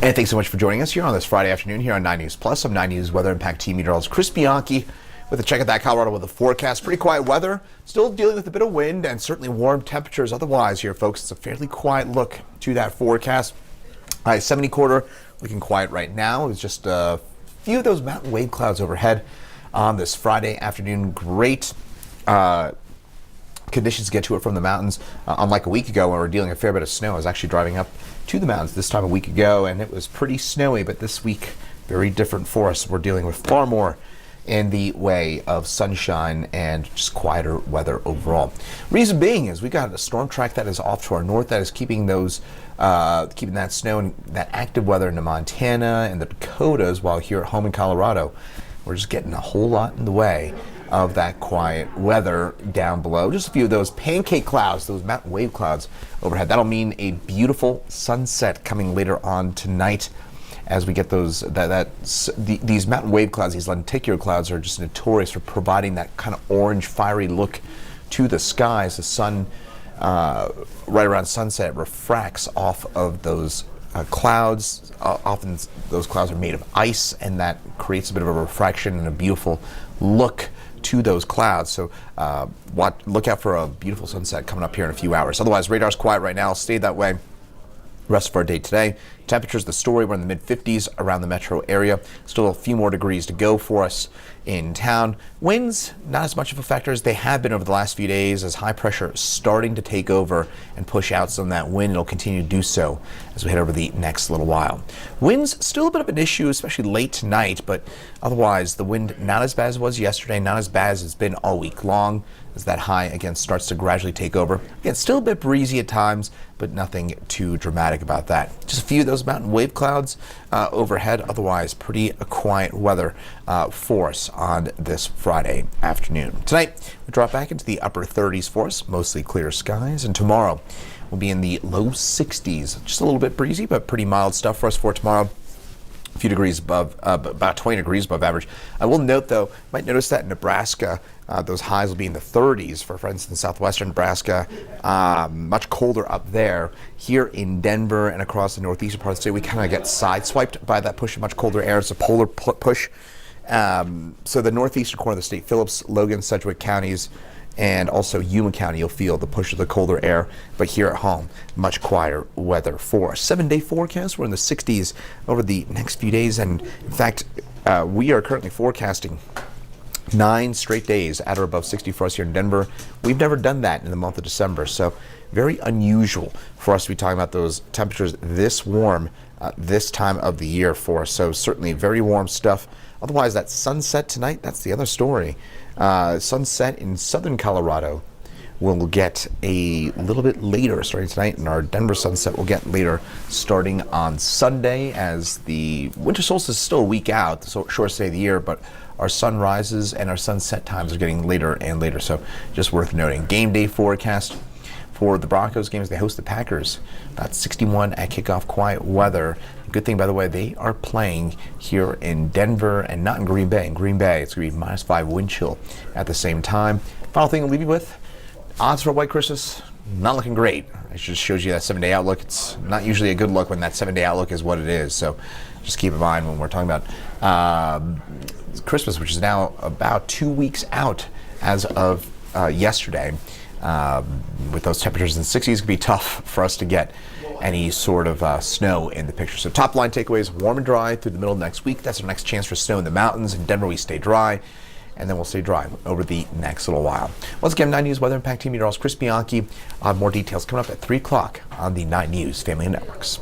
And thanks so much for joining us here on this Friday afternoon here on 9 News Plus. I'm 9 News Weather Impact Team meteorologist Chris Bianchi with a check at that Colorado weather forecast. Pretty quiet weather, still dealing with a bit of wind and certainly warm temperatures. Otherwise here, folks, it's a fairly quiet look to that forecast. 70 quarter looking quiet right now. It's just a few of those mountain wave clouds overhead on this Friday afternoon. Great conditions to get to it from the mountains. Unlike a week ago when we were dealing a fair bit of snow, I was actually driving up to the mountains this time a week ago and it was pretty snowy, but this week very different for us. We're dealing with far more in the way of sunshine and just quieter weather overall. Reason being is we got a storm track that is off to our north that is keeping those keeping that snow and that active weather into Montana and the Dakotas, while here at home in Colorado we're just getting a whole lot in the way of that quiet weather down below. Just a few of those pancake clouds, those mountain wave clouds overhead. That'll mean a beautiful sunset coming later on tonight as we get those these mountain wave clouds. These lenticular clouds are just notorious for providing that kind of orange fiery look to the skies. The sun right around sunset refracts off of those clouds. Often those clouds are made of ice and that creates a bit of a refraction and a beautiful look to those clouds. So look out for a beautiful sunset coming up here in a few hours. Otherwise, radar's quiet right now. Stay that way rest of our day today. Temperatures, the story, we're in the mid-50s around the metro area. Still a few more degrees to go for us in town. Winds, not as much of a factor as they have been over the last few days as high pressure is starting to take over and push out some of that wind. It'll continue to do so as we head over the next little while. Winds, still a bit of an issue, especially late tonight, but otherwise the wind not as bad as it was yesterday, not as bad as it's been all week long as that high again starts to gradually take over. Again, still a bit breezy at times, but nothing too dramatic about that. Just a few of those mountain wave clouds overhead. Otherwise, pretty quiet weather for us on this Friday afternoon. Tonight, we drop back into the upper 30s for us, mostly clear skies, and tomorrow we'll be in the low 60s. Just a little bit breezy, but pretty mild stuff for us for tomorrow. A few degrees above, about 20 degrees above average. I will note, though, you might notice that in Nebraska, those highs will be in the 30s for instance, southwestern Nebraska. Much colder up there. Here in Denver and across the northeastern part of the state, we kind of get sideswiped by that push of much colder air. It's a polar push. So the northeastern corner of the state, Phillips, Logan, Sedgwick counties, and also Yuma County, you'll feel the push of the colder air. But here at home, much quieter weather for us. 7-day forecast, we're in the 60s over the next few days. And in fact, we are currently forecasting 9 straight days at or above 60 for us here in Denver. We've never done that in the month of December. So very unusual for us to be talking about those temperatures this warm this time of the year for us. So certainly very warm stuff. Otherwise, that sunset tonight, that's the other story. Sunset in southern Colorado will get a little bit later starting tonight, and our Denver sunset will get later starting on Sunday, as the winter solstice is still a week out, the shortest day of the year, but our sunrises and our sunset times are getting later and later. So just worth noting. Game day forecast for the Broncos games. They host the Packers. About 61 at kickoff, quiet weather. Good thing, by the way, they are playing here in Denver and not in Green Bay. In Green Bay, it's going to be -5 wind chill at the same time. Final thing I'll leave you with, odds for a white Christmas, not looking great. It just shows you that 7-day outlook. It's not usually a good look when that 7-day outlook is what it is. So just keep in mind when we're talking about Christmas, which is now about 2 weeks out as of yesterday. With those temperatures in the 60s, it could be tough for us to get any sort of snow in the picture. So top line takeaways, warm and dry through the middle of next week. That's our next chance for snow in the mountains. In Denver, we stay dry, and then we'll stay dry over the next little while. Once again, 9 News Weather Impact Team meteorologist Chris Bianchi. More details coming up at 3 o'clock on the 9 News Family Networks.